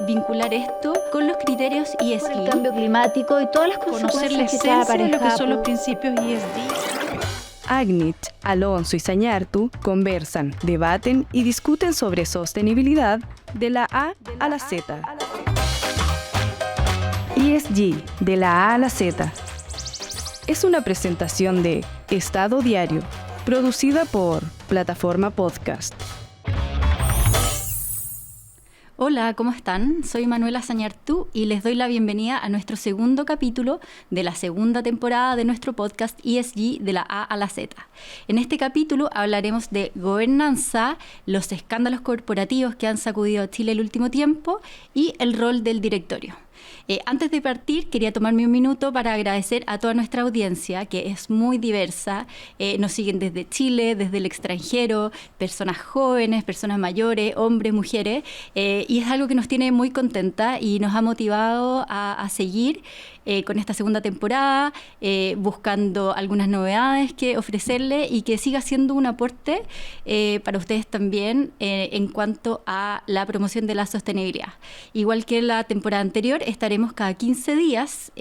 vincular esto con los criterios ESG. El cambio climático y todas las conocer la consecuencias que trae esencia de lo que aparejado. son los principios ESG. Agnich, Alonso y Sañartu conversan, debaten y discuten sobre sostenibilidad de la A a la Z. ESG, de la A a la Z. Es una presentación de Estado Diario, producida por Plataforma Podcast. Hola, ¿cómo están? Soy Manuela Sañartu y les doy la bienvenida a nuestro segundo capítulo de la segunda temporada de nuestro podcast ESG de la A a la Z. En este capítulo hablaremos de gobernanza, los escándalos corporativos que han sacudido a Chile el último tiempo y el rol del directorio. Antes de partir, quería tomarme un minuto para agradecer a toda nuestra audiencia, que es muy diversa. Nos siguen desde Chile, desde el extranjero, personas jóvenes, personas mayores, hombres, mujeres, y es algo que nos tiene muy contenta y nos ha motivado a seguir con esta segunda temporada, buscando algunas novedades que ofrecerles y que siga siendo un aporte para ustedes también en cuanto a la promoción de la sostenibilidad. Igual que la temporada anterior, estaremos cada 15 días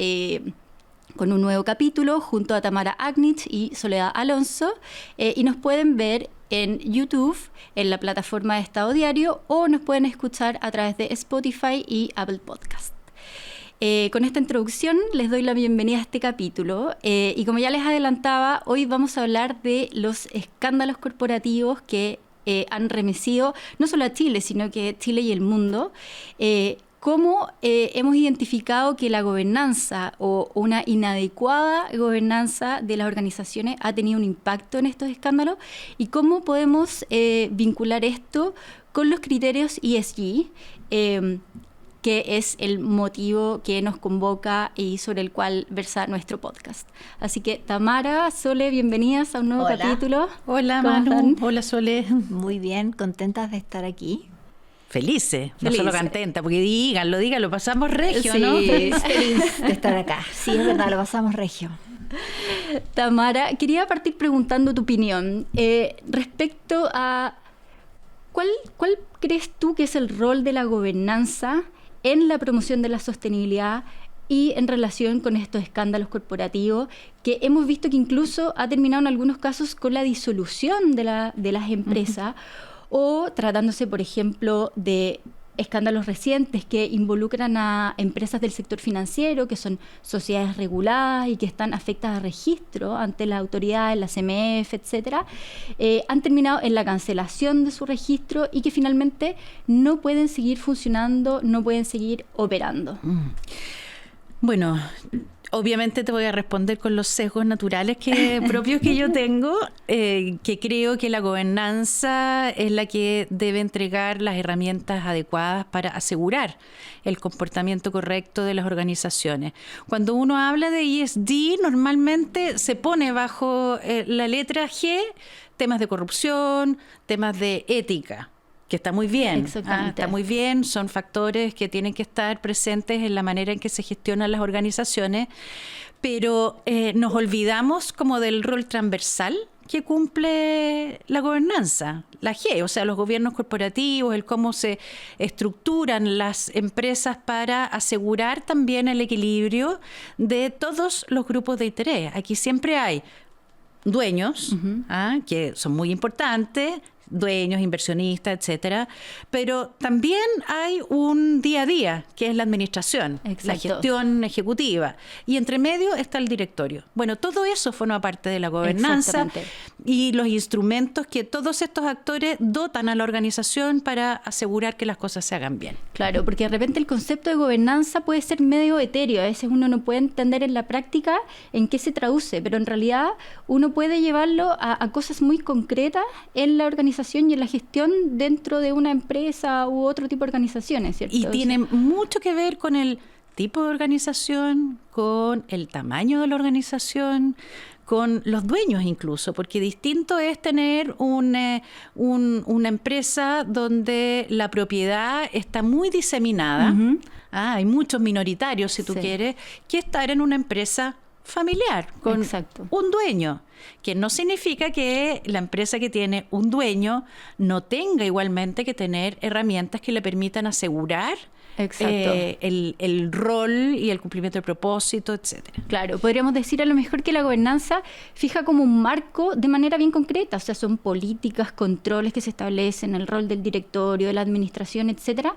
con un nuevo capítulo junto a Tamara Agnich y Soledad Alonso, y nos pueden ver en YouTube, en la plataforma de Estado Diario, o nos pueden escuchar a través de Spotify y Apple Podcast. Con esta introducción les doy la bienvenida a este capítulo y como ya les adelantaba, hoy vamos a hablar de los escándalos corporativos que han remecido no solo a Chile, sino que Chile y el mundo. Cómo hemos identificado que la gobernanza o una inadecuada gobernanza de las organizaciones ha tenido un impacto en estos escándalos y cómo podemos vincular esto con los criterios ESG, que es el motivo que nos convoca y sobre el cual versa nuestro podcast. Así que Tamara, Sole, bienvenidas a un nuevo capítulo. Hola ¿Cómo Manu, están? hola Sole. Muy bien, contentas de estar aquí. Felices, no Felices. solo contenta, porque díganlo, pasamos regio, Sí. ¿no? Feliz de estar acá. Sí, es verdad, lo pasamos regio. Tamara, quería partir preguntando tu opinión respecto a ¿cuál crees tú que es el rol de la gobernanza en la promoción de la sostenibilidad y en relación con estos escándalos corporativos que hemos visto que incluso ha terminado en algunos casos con la disolución de las empresas o tratándose, por ejemplo, de escándalos recientes que involucran a empresas del sector financiero, que son sociedades reguladas y que están afectadas a registro ante las autoridades, la CMF, etcétera, han terminado en la cancelación de su registro y que finalmente no pueden seguir funcionando, no pueden seguir operando. Bueno, obviamente te voy a responder con los sesgos naturales propios que yo tengo, que creo que la gobernanza es la que debe entregar las herramientas adecuadas para asegurar el comportamiento correcto de las organizaciones. Cuando uno habla de ESG, normalmente se pone bajo la letra G temas de corrupción, temas de ética, que está muy bien. Exactamente. Está muy bien, son factores que tienen que estar presentes en la manera en que se gestionan las organizaciones, pero nos olvidamos como del rol transversal que cumple la gobernanza, la G, o sea, los gobiernos corporativos, el cómo se estructuran las empresas para asegurar también el equilibrio de todos los grupos de interés. Aquí siempre hay dueños, que son muy importantes, dueños, inversionistas, etcétera, pero también hay un día a día, que es la administración, Exacto. la gestión ejecutiva, y entre medio está el directorio. Bueno, todo eso forma parte de la gobernanza y los instrumentos que todos estos actores dotan a la organización para asegurar que las cosas se hagan bien. Claro, porque de repente el concepto de gobernanza puede ser medio etéreo, a veces uno no puede entender en la práctica en qué se traduce, pero en realidad uno puede llevarlo a cosas muy concretas en la organización y en la gestión dentro de una empresa u otro tipo de organizaciones, ¿cierto? Y tiene mucho que ver con el tipo de organización, con el tamaño de la organización, con los dueños incluso, porque distinto es tener una empresa donde la propiedad está muy diseminada, hay muchos minoritarios si tú quieres, que estar en una empresa familiar con un dueño. que no significa que la empresa que tiene un dueño no tenga igualmente que tener herramientas que le permitan asegurar el rol y el cumplimiento del propósito, etcétera. Claro, podríamos decir a lo mejor que la gobernanza fija como un marco de manera bien concreta, o sea, son políticas, controles que se establecen, el rol del directorio, de la administración, etcétera,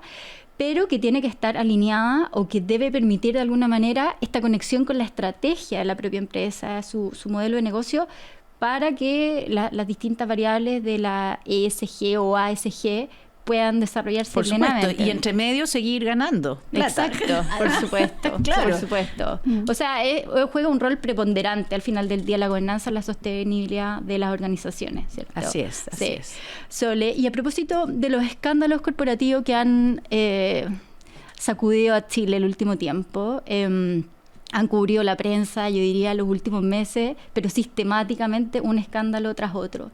pero que tiene que estar alineada o que debe permitir de alguna manera esta conexión con la estrategia de la propia empresa, su modelo de negocio, para que las distintas variables de la ESG o ASG puedan desarrollarse por plenamente. Supuesto, y entre medio seguir ganando plata. Exacto, por supuesto, claro. Por supuesto. O sea, juega un rol preponderante al final del día la gobernanza, la sostenibilidad de las organizaciones, ¿cierto? Así es. Sole, y a propósito de los escándalos corporativos que han sacudido a Chile el último tiempo, han cubrido la prensa, yo diría, los últimos meses, pero sistemáticamente un escándalo tras otro.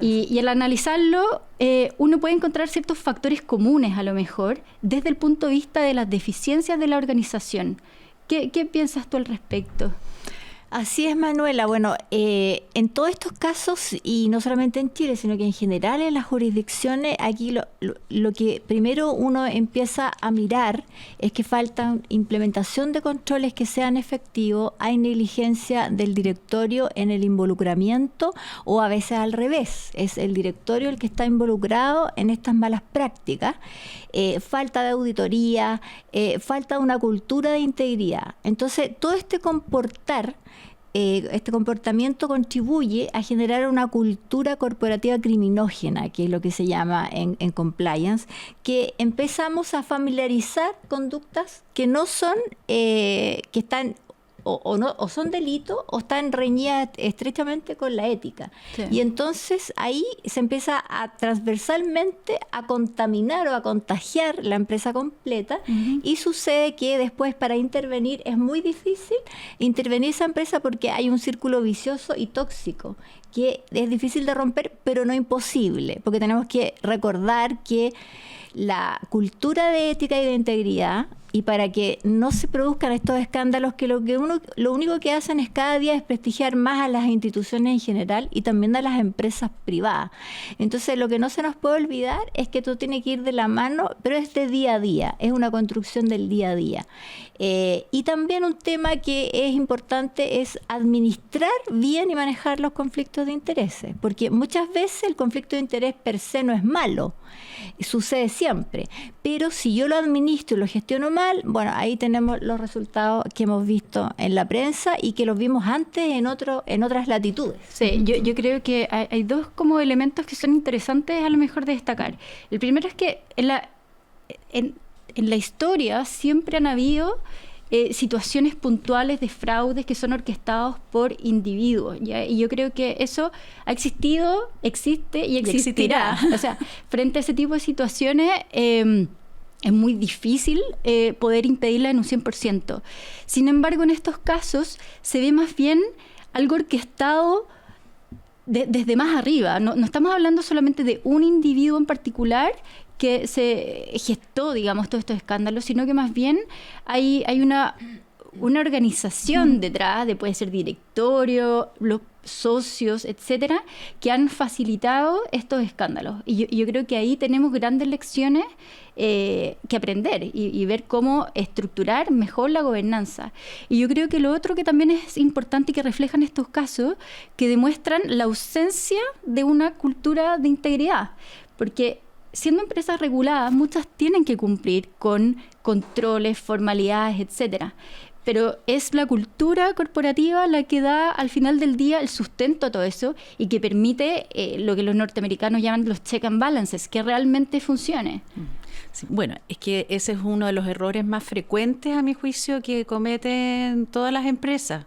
Y al analizarlo, uno puede encontrar ciertos factores comunes, a lo mejor, desde el punto de vista de las deficiencias de la organización. ¿Qué piensas tú al respecto? Así es, Manuela. Bueno, en todos estos casos, y no solamente en Chile, sino que en general en las jurisdicciones, aquí lo que primero uno empieza a mirar es que falta implementación de controles que sean efectivos, hay negligencia del directorio en el involucramiento o a veces al revés, es el directorio el que está involucrado en estas malas prácticas, falta de auditoría, falta una cultura de integridad. Entonces, todo este comportamiento contribuye a generar una cultura corporativa criminógena, que es lo que se llama en compliance, que empezamos a familiarizar conductas que no son, que están o son delitos o están reñidas estrechamente con la ética. Sí. Y entonces ahí se empieza a transversalmente a contaminar o a contagiar la empresa completa, y sucede que después para intervenir es muy difícil intervenir esa empresa porque hay un círculo vicioso y tóxico que es difícil de romper, pero no imposible, porque tenemos que recordar que la cultura de ética y de integridad, y para que no se produzcan estos escándalos que lo único que hacen es cada día desprestigiar más a las instituciones en general y también a las empresas privadas. Entonces, lo que no se nos puede olvidar es que todo tiene que ir de la mano, pero es de día a día, es una construcción del día a día. Y también un tema que es importante es administrar bien y manejar los conflictos de intereses, porque muchas veces el conflicto de interés per se no es malo, sucede siempre, pero si yo lo administro y lo gestiono mal, bueno, ahí tenemos los resultados que hemos visto en la prensa y que los vimos antes en otras latitudes. Sí, yo creo que hay dos como elementos que son interesantes a lo mejor de destacar. El primero es que en la historia siempre han habido situaciones puntuales de fraudes que son orquestados por individuos, ¿ya? Y yo creo que eso ha existido, existe y existirá. O sea, frente a ese tipo de situaciones es muy difícil poder impedirla en un 100%. Sin embargo, en estos casos se ve más bien algo orquestado desde más arriba. No estamos hablando solamente de un individuo en particular que se gestó, digamos, todos estos escándalos, sino que más bien hay una organización detrás, puede ser directorio, los socios, etcétera, que han facilitado estos escándalos. Y yo creo que ahí tenemos grandes lecciones que aprender y ver cómo estructurar mejor la gobernanza. Y yo creo que lo otro que también es importante y que reflejan estos casos, que demuestran la ausencia de una cultura de integridad, porque siendo empresas reguladas, muchas tienen que cumplir con controles, formalidades, etcétera. Pero es la cultura corporativa la que da al final del día el sustento a todo eso y que permite lo que los norteamericanos llaman los check and balances, que realmente funcione. Sí, bueno, es que ese es uno de los errores más frecuentes, a mi juicio, que cometen todas las empresas.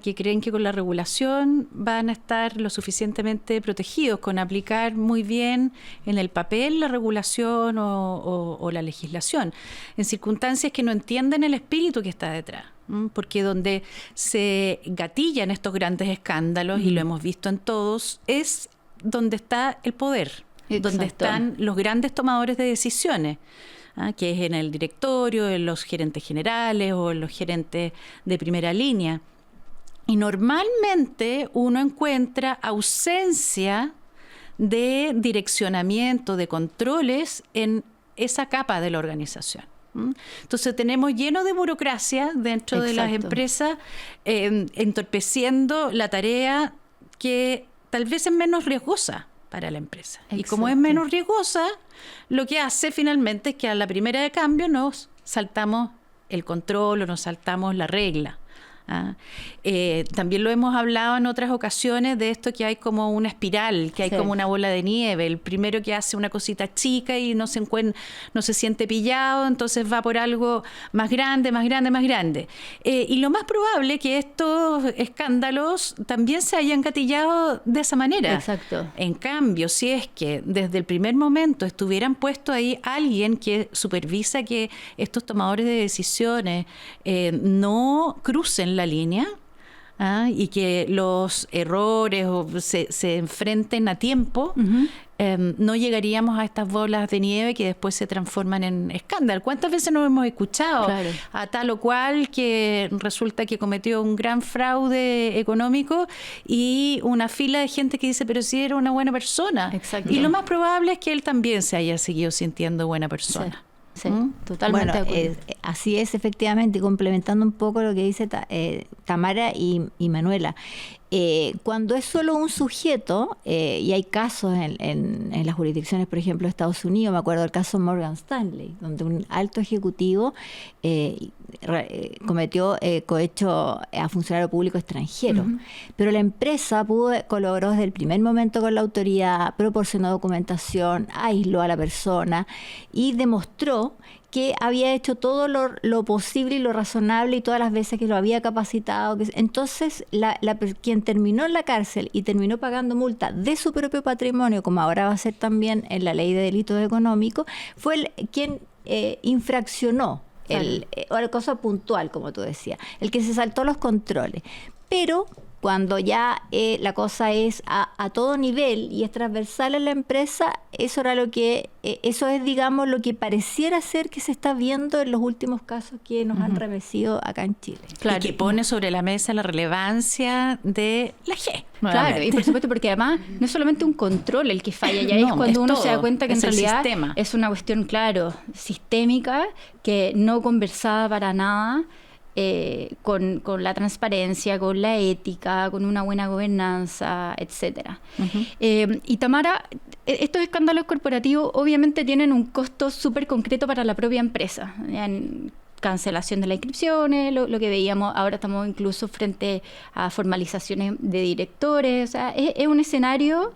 Que creen que con la regulación van a estar lo suficientemente protegidos, con aplicar muy bien en el papel la regulación o la legislación, en circunstancias que no entienden el espíritu que está detrás. Porque donde se gatillan estos grandes escándalos, y lo hemos visto en todos, es donde está el poder. Exacto. Donde están los grandes tomadores de decisiones, que es en el directorio, en los gerentes generales o en los gerentes de primera línea. Y normalmente uno encuentra ausencia de direccionamiento, de controles en esa capa de la organización. Entonces tenemos lleno de burocracia dentro de las empresas, entorpeciendo la tarea que tal vez es menos riesgosa para la empresa. Exacto. Y como es menos riesgosa, lo que hace finalmente es que a la primera de cambio nos saltamos el control o nos saltamos la regla. También lo hemos hablado en otras ocasiones de esto, que hay como una espiral, que hay como una bola de nieve. El primero que hace una cosita chica y no se siente pillado, entonces va por algo más grande, más grande, más grande. Y lo más probable es que estos escándalos también se hayan gatillado de esa manera. Exacto. En cambio, si es que desde el primer momento estuvieran puesto ahí alguien que supervisa que estos tomadores de decisiones no crucen la línea, y que los errores se enfrenten a tiempo, no llegaríamos a estas bolas de nieve que después se transforman en escándalo. ¿Cuántas veces nos hemos escuchado a tal o cual que resulta que cometió un gran fraude económico y una fila de gente que dice, pero si era una buena persona? Exacto. Y lo más probable es que él también se haya seguido sintiendo buena persona. Sí. Sí, totalmente. Bueno, así es, efectivamente, complementando un poco lo que dice Tamara y Manuela. Cuando es solo un sujeto, y hay casos en las jurisdicciones, por ejemplo, de Estados Unidos, me acuerdo del caso Morgan Stanley, donde un alto ejecutivo cometió cohecho a funcionario público extranjero. Pero la empresa colaboró desde el primer momento con la autoridad, proporcionó documentación, aisló a la persona y demostró que había hecho todo lo posible y lo razonable y todas las veces que lo había capacitado. Entonces, quien terminó en la cárcel y terminó pagando multa de su propio patrimonio, como ahora va a ser también en la ley de delitos económicos, fue quien infraccionó la cosa puntual, como tú decías, el que se saltó los controles. Pero cuando ya la cosa es a todo nivel y es transversal en la empresa, eso es, digamos, lo que pareciera ser que se está viendo en los últimos casos que nos han remecido acá en Chile. Claro. Y que pone sobre la mesa la relevancia de la G. Claro, y por supuesto, porque además no es solamente un control el que falla, ya es cuando uno se da cuenta que en realidad es una cuestión, sistémica, que no conversada para nada, con la transparencia, con la ética, con una buena gobernanza, etcétera. Y Tamara, estos escándalos corporativos obviamente tienen un costo súper concreto para la propia empresa. En cancelación de las inscripciones, lo que veíamos, ahora estamos incluso frente a formalizaciones de directores. O sea, es un escenario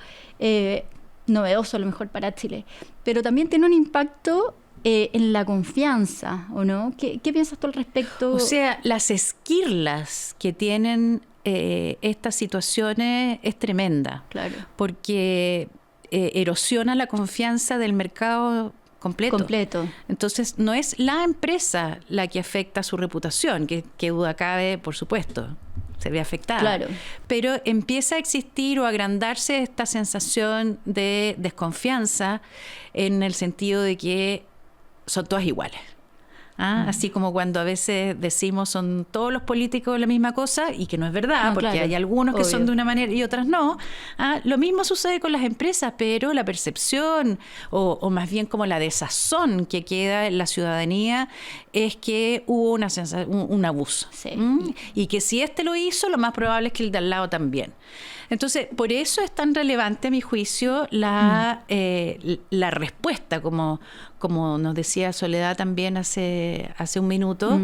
novedoso a lo mejor para Chile, pero también tiene un impacto en la confianza, ¿o no? ¿Qué piensas tú al respecto? O sea, las esquirlas que tienen estas situaciones es tremenda. Claro. Porque erosiona la confianza del mercado completo. Entonces, no es la empresa la que afecta su reputación, que duda cabe, por supuesto, se ve afectada. Claro. Pero empieza a existir o a agrandarse esta sensación de desconfianza en el sentido de que son todas iguales. Así como cuando a veces decimos son todos los políticos la misma cosa, y que no es verdad, porque hay algunos que son de una manera y otras no. Lo mismo sucede con las empresas, pero la percepción o más bien como la desazón que queda en la ciudadanía es que hubo un abuso. Sí. Y que si este lo hizo, lo más probable es que el de al lado también. Entonces, por eso es tan relevante, a mi juicio, la respuesta, como nos decía Soledad también hace un minuto,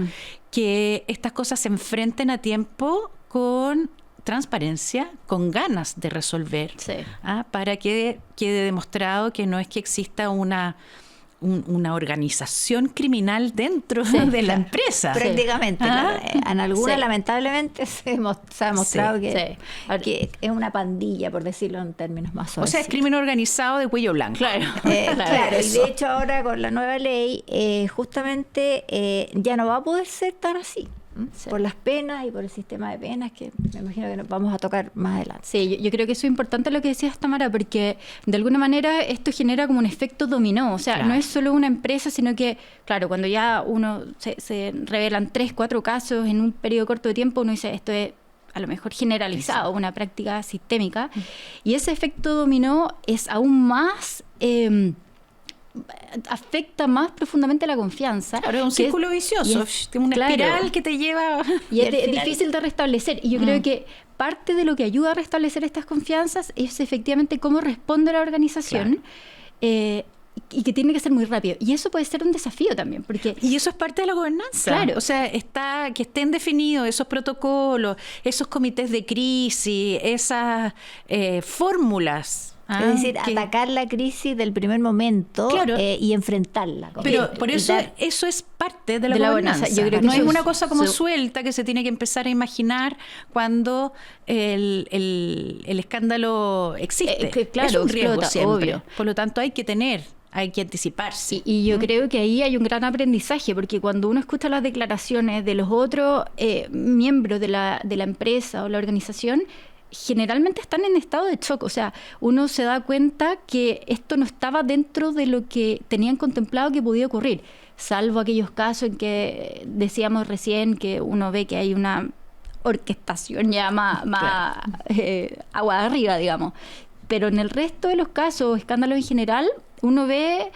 que estas cosas se enfrenten a tiempo con transparencia, con ganas de resolver, para que quede demostrado que no es que exista una organización criminal dentro de la empresa. Prácticamente. En algunas, lamentablemente, se ha demostrado que es una pandilla, por decirlo en términos más suaves. O sea, es crimen organizado de cuello blanco. Claro. Y de hecho ahora con la nueva ley, justamente ya no va a poder ser tan así. Por las penas y por el sistema de penas que me imagino que nos vamos a tocar más adelante. Sí, yo creo que eso es importante lo que decías, Tamara, porque de alguna manera esto genera como un efecto dominó. O sea, no es solo una empresa, sino que, cuando ya se revelan 3, 4 casos en un periodo corto de tiempo, uno dice, esto es a lo mejor generalizado, una práctica sistémica, y ese efecto dominó es aún más... afecta más profundamente la confianza. Claro, es un círculo vicioso, una espiral que te lleva... Y es difícil de restablecer. Y yo creo que parte de lo que ayuda a restablecer estas confianzas es efectivamente cómo responde la organización, y que tiene que ser muy rápido. Y eso puede ser un desafío también, porque... Y eso es parte de la gobernanza. Claro. O sea, que estén definidos esos protocolos, esos comités de crisis, esas fórmulas. Es decir, atacar la crisis del primer momento, claro, y enfrentarla. Pero por eso eso es parte de la gobernanza. Yo creo que no es una cosa como suelta que se tiene que empezar a imaginar cuando el escándalo existe. Claro, es un riesgo explota, siempre. obvio. Por lo tanto, hay que anticiparse. Y yo creo que ahí hay un gran aprendizaje, porque cuando uno escucha las declaraciones de los otros miembros de la empresa o la organización, generalmente están en estado de shock. O sea, uno se da cuenta que esto no estaba dentro de lo que tenían contemplado que podía ocurrir, salvo aquellos casos en que decíamos recién que uno ve que hay una orquestación ya más agua de arriba, digamos. Pero en el resto de los casos, escándalos en general, uno ve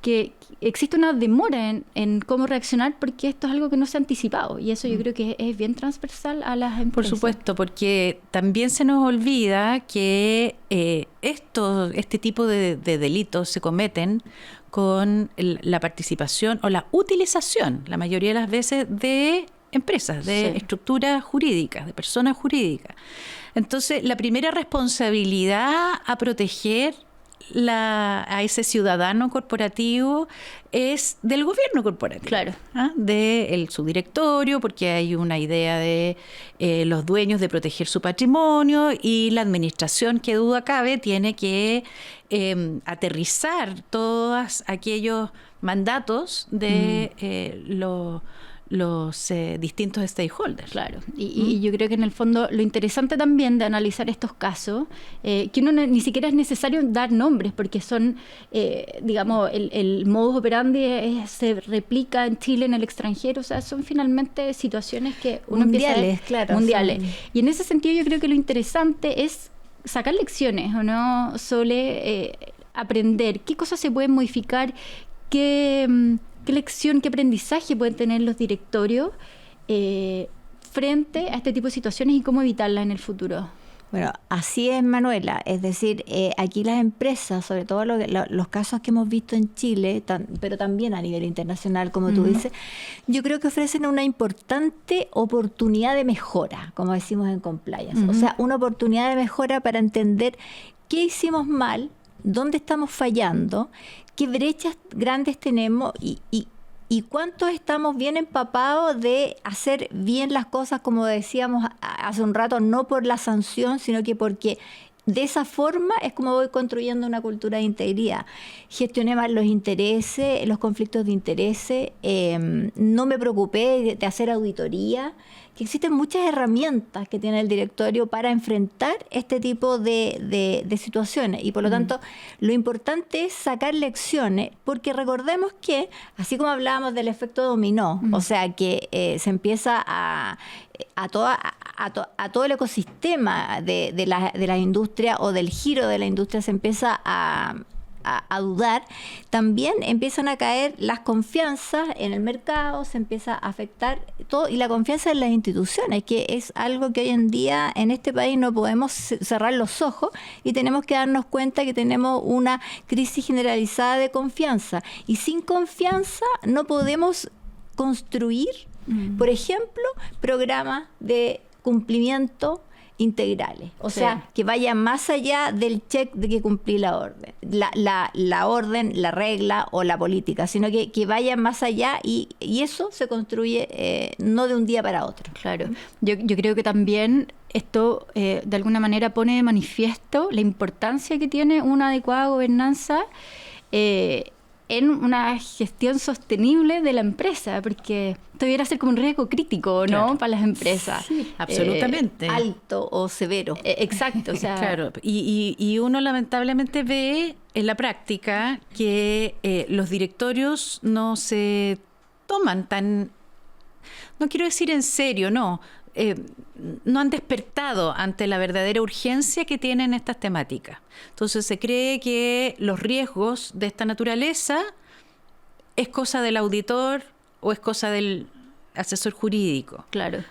que existe una demora en cómo reaccionar, porque esto es algo que no se ha anticipado, y eso yo creo que es bien transversal a las empresas. Por supuesto, porque también se nos olvida que este tipo de delitos se cometen con la participación o la utilización, la mayoría de las veces, de empresas, de estructuras jurídicas, de personas jurídicas. Entonces, la primera responsabilidad a proteger a ese ciudadano corporativo es del gobierno corporativo. Claro. De su directorio, porque hay una idea de los dueños de proteger su patrimonio, y la administración, que duda cabe, tiene que aterrizar todos aquellos mandatos de los distintos stakeholders. Claro, y yo creo que en el fondo lo interesante también de analizar estos casos, que uno ni siquiera es necesario dar nombres, porque son, digamos, el modus operandi se replica en Chile, en el extranjero. O sea, son finalmente situaciones que uno mundiales, empieza mundiales. Y en ese sentido yo creo que lo interesante es sacar lecciones, ¿o no, Sole? Aprender qué cosas se pueden modificar, qué lección, qué aprendizaje pueden tener los directorios frente a este tipo de situaciones y cómo evitarlas en el futuro. Bueno, así es, Manuela. Es decir, aquí las empresas, sobre todo los casos que hemos visto en Chile, pero también a nivel internacional, como tú dices, yo creo que ofrecen una importante oportunidad de mejora, como decimos en compliance. O sea, una oportunidad de mejora para entender qué hicimos mal, dónde estamos fallando, qué brechas grandes tenemos y cuántos estamos bien empapados de hacer bien las cosas, como decíamos hace un rato, no por la sanción, sino que porque de esa forma es como voy construyendo una cultura de integridad. Gestioné más los intereses, los conflictos de intereses, no me preocupé de hacer auditoría, que existen muchas herramientas que tiene el directorio para enfrentar este tipo de situaciones. Y por lo tanto, lo importante es sacar lecciones, porque recordemos que, así como hablábamos del efecto dominó, o sea, que se empieza a todo el ecosistema de la industria, o del giro de la industria se empieza a dudar, también empiezan a caer las confianzas en el mercado, se empieza a afectar todo, y la confianza en las instituciones, que es algo que hoy en día en este país no podemos cerrar los ojos, y tenemos que darnos cuenta que tenemos una crisis generalizada de confianza, y sin confianza no podemos construir, por ejemplo, programas de cumplimiento integrales, o sea, que vaya más allá del check de que cumplí la orden, la orden, la regla o la política, sino que vaya más allá, y eso se construye no de un día para otro. Claro, yo creo que también esto de alguna manera pone de manifiesto la importancia que tiene una adecuada gobernanza en una gestión sostenible de la empresa, porque esto debiera ser como un riesgo crítico, ¿no? Claro. Para las empresas. Sí, absolutamente. Alto o severo. Exacto, o sea... Claro, y uno lamentablemente ve en la práctica que los directorios no se toman tan, no quiero decir en serio, no, no han despertado ante la verdadera urgencia que tienen estas temáticas. Entonces se cree que los riesgos de esta naturaleza es cosa del auditor o es cosa del asesor jurídico. Claro.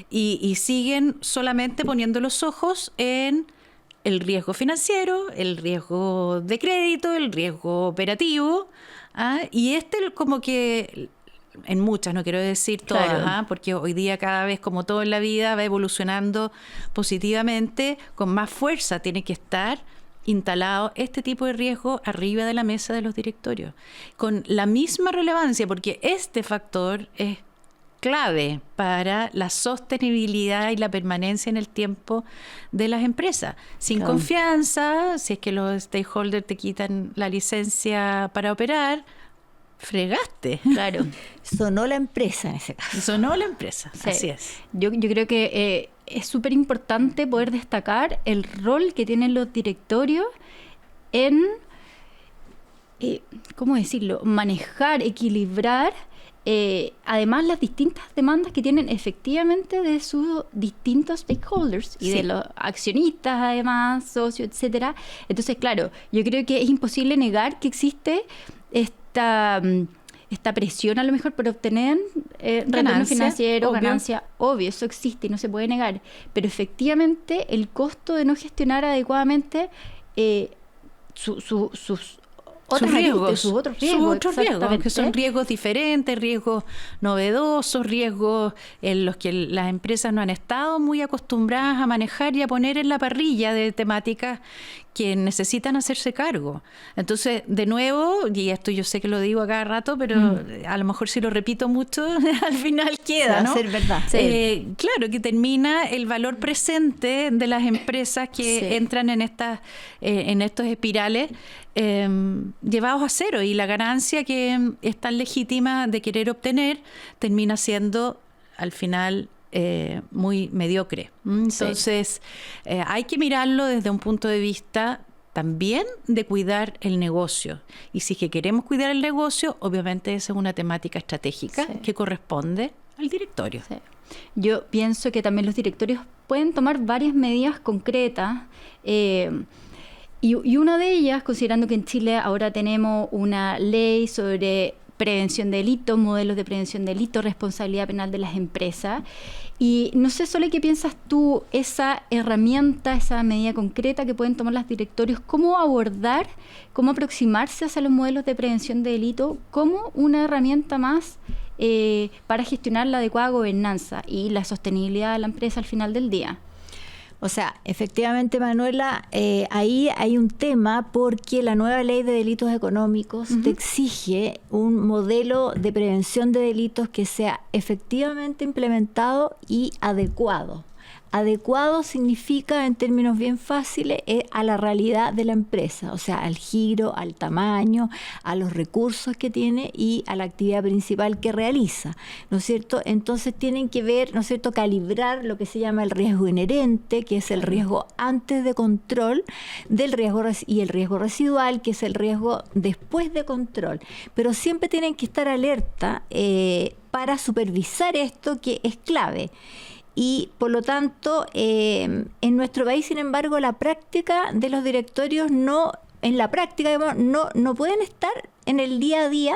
Y siguen solamente poniendo los ojos en el riesgo financiero, el riesgo de crédito, el riesgo operativo, y como que en muchas, no quiero decir todas, Claro. Porque hoy día cada vez, como todo en la vida, va evolucionando positivamente, con más fuerza tiene que estar instalado este tipo de riesgo arriba de la mesa de los directorios, con la misma relevancia, porque este factor es clave para la sostenibilidad y la permanencia en el tiempo de las empresas. Sin Claro. confianza, si es que los stakeholders te quitan la licencia para operar, fregaste. Claro. Sonó la empresa en ese caso. Sonó la empresa, Sí. así es. Yo creo que es súper importante poder destacar el rol que tienen los directorios en, ¿cómo decirlo?, manejar, equilibrar, además las distintas demandas que tienen efectivamente de sus distintos stakeholders y Sí. de los accionistas, además, socios, etcétera. Entonces, claro, yo creo que es imposible negar que existe esta presión a lo mejor por obtener retorno Ganancia, financiero, obvio. ganancia, obvio, eso existe y no se puede negar, pero efectivamente el costo de no gestionar adecuadamente sus otros riesgos, sus otros riesgos, que son exactamente. riesgos diferentes, riesgos novedosos, riesgos en los que las empresas no han estado muy acostumbradas a manejar y a poner en la parrilla de temáticas que necesitan hacerse cargo. Entonces, de nuevo, y esto yo sé que lo digo a cada rato, pero a lo mejor si lo repito mucho, al final queda, Va a ¿no? ser verdad. Claro, que termina el valor presente de las empresas que Sí. entran en estos espirales llevados a cero, y la ganancia que es tan legítima de querer obtener termina siendo al final muy mediocre. Entonces hay que mirarlo desde un punto de vista también de cuidar el negocio, y si es que queremos cuidar el negocio, obviamente esa es una temática estratégica Sí. que corresponde al directorio. Sí. Yo pienso que también los directorios pueden tomar varias medidas concretas, y una de ellas, considerando que en Chile ahora tenemos una ley sobre prevención de delitos, modelos de prevención de delitos, responsabilidad penal de las empresas. Y no sé, Sole, ¿qué piensas tú, esa herramienta, esa medida concreta que pueden tomar los directorios, cómo abordar, cómo aproximarse hacia los modelos de prevención de delito como una herramienta más para gestionar la adecuada gobernanza y la sostenibilidad de la empresa al final del día? O sea, efectivamente, Manuela, ahí hay un tema porque la nueva ley de delitos económicos te exige un modelo de prevención de delitos que sea efectivamente implementado y adecuado. Adecuado significa, en términos bien fáciles, a la realidad de la empresa, o sea, al giro, al tamaño, a los recursos que tiene y a la actividad principal que realiza, ¿no es cierto? Entonces tienen que ver, ¿no es cierto?, calibrar lo que se llama el riesgo inherente, que es el riesgo antes de control, del riesgo y el riesgo residual, que es el riesgo después de control. Pero siempre tienen que estar alerta para supervisar esto, que es clave. Y por lo tanto, en nuestro país, sin embargo, la práctica de los directorios no pueden estar en el día a día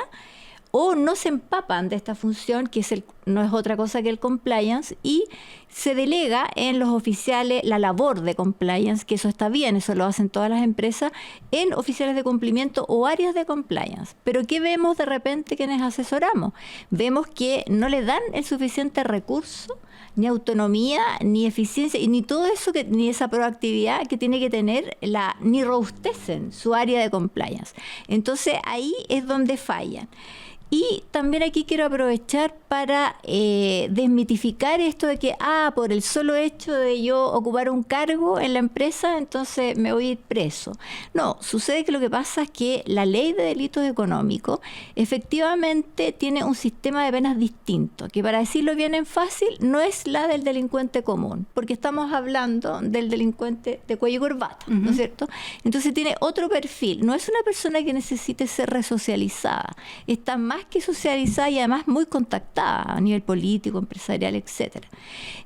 o no se empapan de esta función, que no es otra cosa que el compliance, y se delega en los oficiales la labor de compliance, que eso está bien, eso lo hacen todas las empresas, en oficiales de cumplimiento o áreas de compliance. Pero ¿qué vemos de repente quienes asesoramos? Vemos que no le dan el suficiente recurso, ni autonomía, ni eficiencia, y ni todo eso, ni esa proactividad que tiene que tener, ni robustecen su área de compliance. Entonces ahí es donde fallan. Y también aquí quiero aprovechar para desmitificar esto de que, por el solo hecho de yo ocupar un cargo en la empresa, entonces me voy a ir preso. No, sucede que lo que pasa es que la ley de delitos económicos efectivamente tiene un sistema de penas distinto, que, para decirlo bien en fácil, no es la del delincuente común, porque estamos hablando del delincuente de cuello y corbata, ¿no es cierto? Entonces tiene otro perfil, no es una persona que necesite ser resocializada, está más más que socializada y además muy contactada a nivel político, empresarial, etcétera.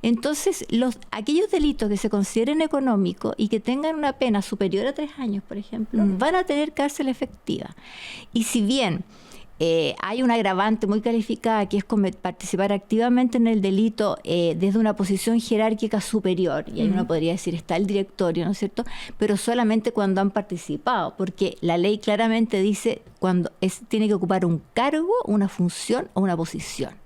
Entonces, aquellos delitos que se consideren económicos y que tengan una pena superior a 3 años, por ejemplo, van a tener cárcel efectiva. Y si bien hay una agravante muy calificada que es participar activamente en el delito desde una posición jerárquica superior, y ahí uno podría decir está el directorio, ¿no es cierto?, pero solamente cuando han participado, porque la ley claramente dice cuando tiene que ocupar un cargo, una función o una posición.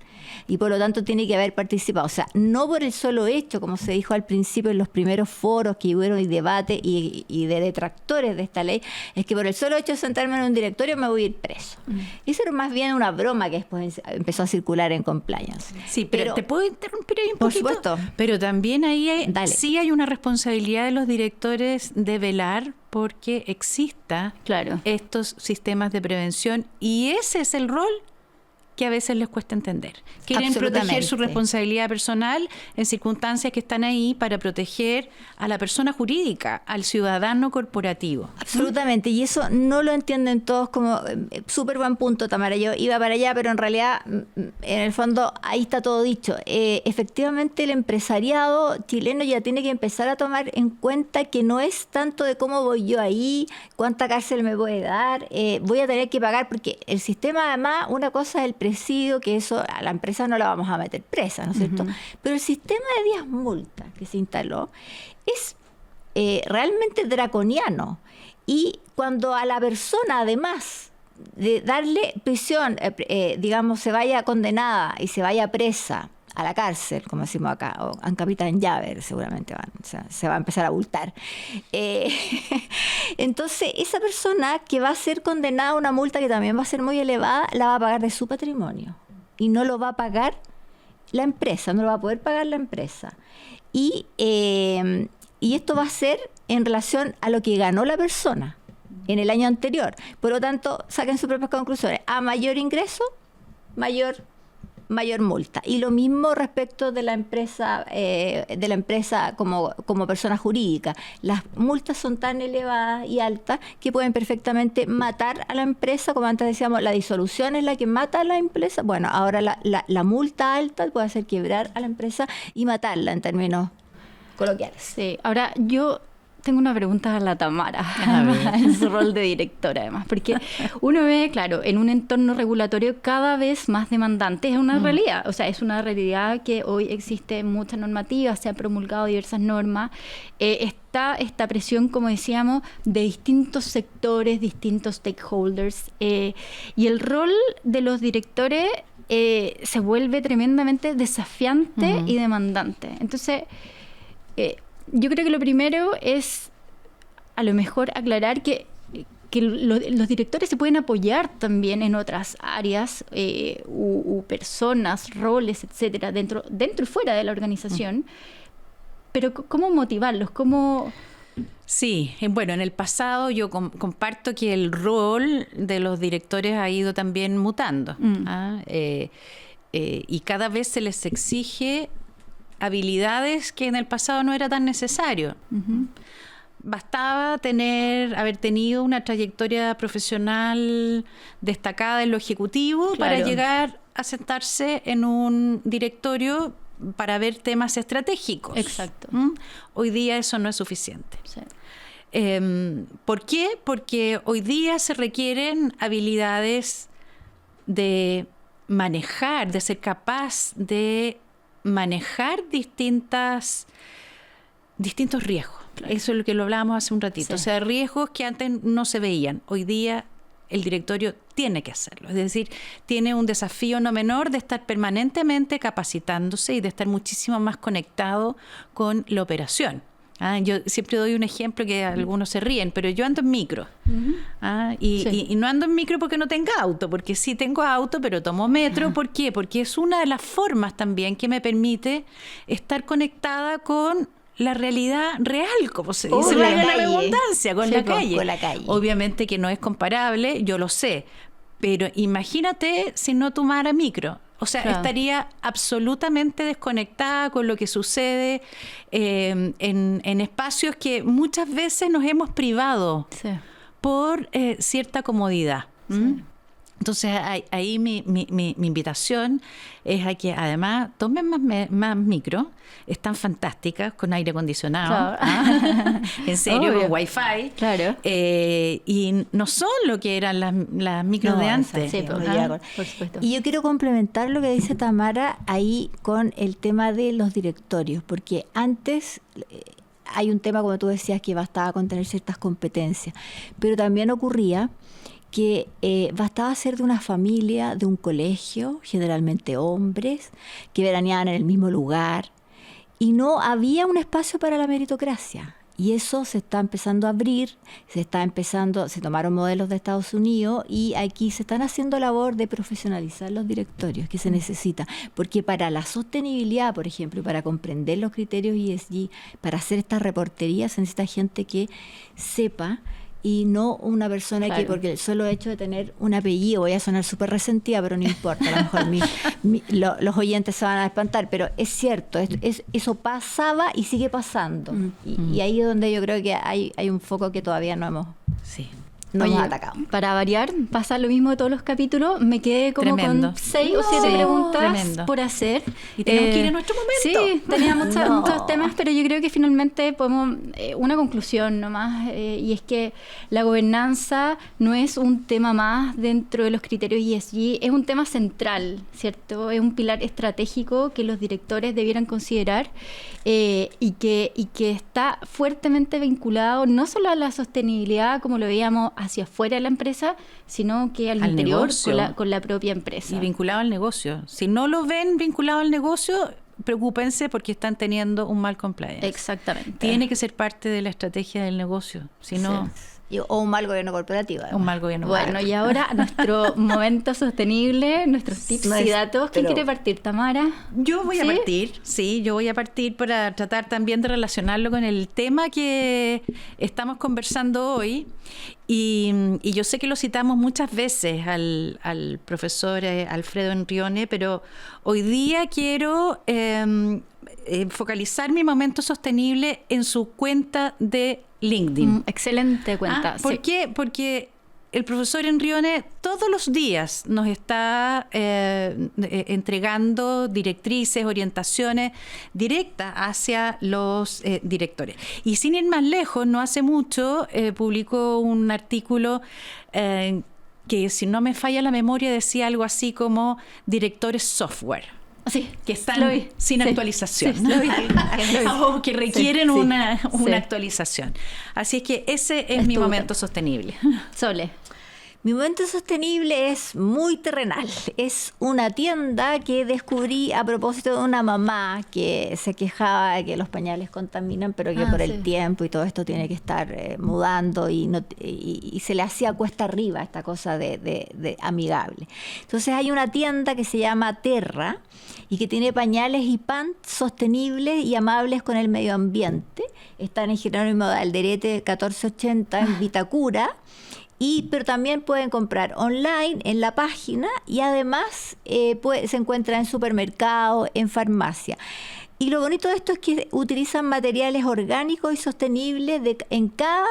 Y por lo tanto tiene que haber participado. O sea, no por el solo hecho, como se dijo al principio en los primeros foros que hubieron y debate y de detractores de esta ley, es que por el solo hecho de sentarme en un directorio me voy a ir preso. Y eso era más bien una broma que después empezó a circular en compliance. Sí, pero ¿te puedo interrumpir ahí un por poquito? Supuesto. Pero también ahí sí hay una responsabilidad de los directores de velar porque exista estos sistemas de prevención, y ese es el rol que a veces les cuesta entender. Quieren proteger su responsabilidad personal en circunstancias que están ahí para proteger a la persona jurídica, al ciudadano corporativo. Absolutamente, y eso no lo entienden todos como súper buen punto, Tamara. Yo iba para allá, pero en realidad, en el fondo, ahí está todo dicho. Efectivamente, el empresariado chileno ya tiene que empezar a tomar en cuenta que no es tanto de cómo voy yo ahí, cuánta cárcel me voy a dar, voy a tener que pagar, porque el sistema, además, una cosa es el presidio, que eso a la empresa no la vamos a meter presa, ¿no es cierto? Pero el sistema de 10 multas que se instaló es realmente draconiano. Y cuando a la persona, además de darle prisión, digamos, se vaya condenada y se vaya presa a la cárcel, como decimos acá, o en Capitán Llaver seguramente se va a empezar a abultar. Entonces, esa persona que va a ser condenada a una multa que también va a ser muy elevada, la va a pagar de su patrimonio. Y no lo va a pagar la empresa, no lo va a poder pagar la empresa. Y esto va a ser en relación a lo que ganó la persona en el año anterior. Por lo tanto, saquen sus propias conclusiones. A mayor ingreso, mayor multa. Y lo mismo respecto de la empresa como persona jurídica. Las multas son tan elevadas y altas que pueden perfectamente matar a la empresa. Como antes decíamos, la disolución es la que mata a la empresa. Bueno, ahora la multa alta puede hacer quebrar a la empresa y matarla en términos coloquiales. Sí, ahora yo tengo una pregunta a la Tamara, en su rol de directora además, porque uno ve, claro, en un entorno regulatorio cada vez más demandante, es una realidad, o sea, es una realidad que hoy existe mucha normativa, se han promulgado diversas normas, está esta presión, como decíamos, de distintos sectores, distintos stakeholders, y el rol de los directores se vuelve tremendamente desafiante y demandante. Entonces, yo creo que lo primero es a lo mejor aclarar que los directores se pueden apoyar también en otras áreas u personas, roles, etcétera, dentro y fuera de la organización. Pero ¿cómo motivarlos? ¿Cómo...? Sí, bueno, en el pasado yo comparto que el rol de los directores ha ido también mutando. Y cada vez se les exige habilidades que en el pasado no era tan necesario. Bastaba haber tenido una trayectoria profesional destacada en lo ejecutivo para llegar a sentarse en un directorio para ver temas estratégicos. Exacto. Hoy día eso no es suficiente. Sí. ¿Por qué? Porque hoy día se requieren habilidades de manejar, de ser capaz de manejar distintos riesgos. Claro. Eso es lo que lo hablábamos hace un ratito. Sí. O sea, riesgos que antes no se veían. Hoy día el directorio tiene que hacerlo. Es decir, tiene un desafío no menor de estar permanentemente capacitándose y de estar muchísimo más conectado con la operación. Yo siempre doy un ejemplo que algunos se ríen, pero yo ando en micro. Y no ando en micro porque no tenga auto, porque sí tengo auto, pero tomo metro. ¿Por qué? Porque es una de las formas también que me permite estar conectada con la realidad real, como se dice, la abundancia, con la calle. Obviamente que no es comparable, yo lo sé, pero imagínate si no tomara micro. O sea, estaría absolutamente desconectada con lo que sucede en espacios que muchas veces nos hemos privado por cierta comodidad. Entonces ahí mi invitación es a que además tomen más micro, están fantásticas, con aire acondicionado, Claro. en serio, Obvio. con wifi, Claro. y no son lo que eran las micros No, de esas antes. sí, pues, uno ah, llega con- por supuesto. Y yo quiero complementar lo que dice Tamara ahí con el tema de los directorios, porque antes hay un tema, como tú decías, que bastaba con tener ciertas competencias, pero también ocurría que bastaba ser de una familia, de un colegio, generalmente hombres, que veraneaban en el mismo lugar, y no había un espacio para la meritocracia. Y eso se está empezando a abrir, se tomaron modelos de Estados Unidos y aquí se están haciendo labor de profesionalizar los directorios que se necesita. Porque para la sostenibilidad, por ejemplo, y para comprender los criterios ESG, para hacer esta reportería se necesita gente que sepa y no una persona que, Claro. porque el solo hecho de tener un apellido, voy a sonar súper resentida, pero no importa, a lo mejor los oyentes se van a espantar, pero es cierto, eso pasaba y sigue pasando. Y ahí es donde yo creo que hay un foco que todavía no hemos Sí. Oye, hemos atacado. para variar, pasa lo mismo de todos los capítulos. Me quedé como Tremendo. con 6 o 7 Sí, preguntas tremendo. por hacer. Y tenemos que ir a nuestro momento. Sí, tenía No. muchos temas, pero yo creo que finalmente podemos, una conclusión nomás, y es que la gobernanza no es un tema más dentro de los criterios ESG, es un tema central, ¿cierto? Es un pilar estratégico que los directores debieran considerar, y que está fuertemente vinculado no solo a la sostenibilidad, como lo veíamos hacia afuera de la empresa, sino que al interior negocio. con la propia empresa. Y vinculado al negocio. Si no lo ven vinculado al negocio, preocúpense porque están teniendo un mal compliance. Exactamente. Tiene que ser parte de la estrategia del negocio. Si no, O un mal gobierno corporativo. además. un mal gobierno. Bueno, y ahora nuestro momento sostenible, nuestros tips y datos. ¿Quién pero- quiere partir, Tamara? Yo voy a ¿Sí? partir, sí, yo voy a partir para tratar también de relacionarlo con el tema que estamos conversando hoy. Y yo sé que lo citamos muchas veces al profesor Alfredo Enrione, pero hoy día quiero focalizar mi momento sostenible en su cuenta de LinkedIn. Excelente cuenta. ¿Por sí. qué? Porque el profesor Enrione todos los días nos está entregando directrices, orientaciones directas hacia los directores. Y sin ir más lejos, no hace mucho publicó un artículo que, si no me falla la memoria, decía algo así como directores software. Sí, Que están lo vi. sin Sí. actualización. Sí, lo vi. O que requieren Sí, sí. una Sí. actualización. Así es que ese es mi Estuvo momento sostenible. Sole. Mi momento sostenible es muy terrenal. Es una tienda que descubrí a propósito de una mamá que se quejaba de que los pañales contaminan, pero que por sí. el tiempo y todo esto tiene que estar mudando y se le hacía cuesta arriba esta cosa de amigable. Entonces hay una tienda que se llama Terra y que tiene pañales y pants sostenibles y amables con el medio ambiente. Están en Jerónimo de Alderete 1480 en Vitacura. Pero también pueden comprar online en la página y además se encuentra en supermercados, en farmacia. Y lo bonito de esto es que utilizan materiales orgánicos y sostenibles en cada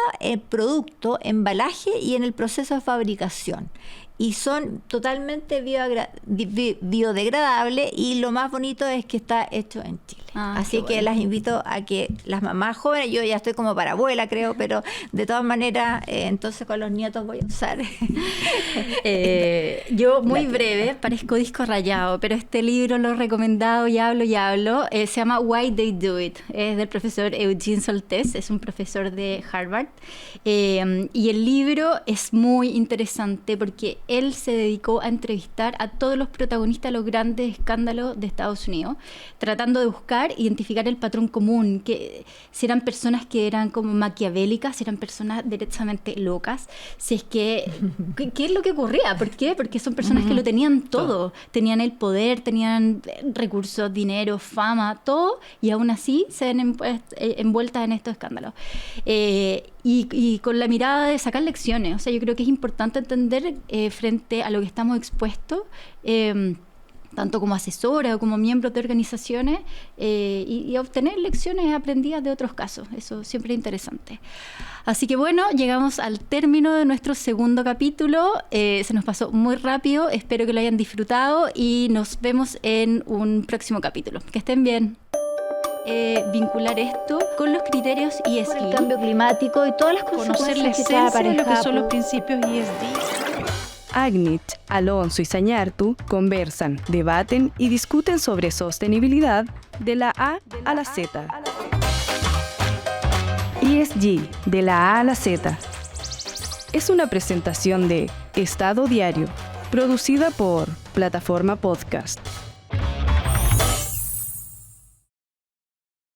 producto, embalaje y en el proceso de fabricación. Y son totalmente biodegradables y lo más bonito es que está hecho en Chile. Así qué que bueno. las invito a que las mamás jóvenes, yo ya estoy como para abuela creo, pero de todas maneras entonces con los nietos voy a usar. Yo muy breve, parezco disco rayado, pero este libro lo he recomendado y hablo. Se llama Why They Do It. Es del profesor Eugene Soltes, es un profesor de Harvard. Y el libro es muy interesante porque él se dedicó a entrevistar a todos los protagonistas de los grandes escándalos de Estados Unidos, tratando de buscar, identificar el patrón común, que si eran personas que eran como maquiavélicas, si eran personas derechamente locas, si es que, ¿qué es lo que ocurría? ¿Por qué? Porque son personas que lo tenían todo, tenían el poder, tenían recursos, dinero, fama, todo, y aún así se ven envueltas en estos escándalos. Y con la mirada de sacar lecciones, o sea, yo creo que es importante entender frente a lo que estamos expuestos, tanto como asesora o como miembros de organizaciones, y obtener lecciones aprendidas de otros casos. Eso siempre es interesante. Así que bueno, llegamos al término de nuestro segundo capítulo. Se nos pasó muy rápido, espero que lo hayan disfrutado y nos vemos en un próximo capítulo. Que estén bien. Vincular esto con los criterios ESG. El cambio climático y todas las Conocer la consecuencias que trae esencia de lo que aparejado. son los principios ESG. Agnit, Alonso y Sañartu conversan, debaten y discuten sobre sostenibilidad de la A a la Z. ESG, de la A a la Z. Es una presentación de Estado Diario, producida por Plataforma Podcast.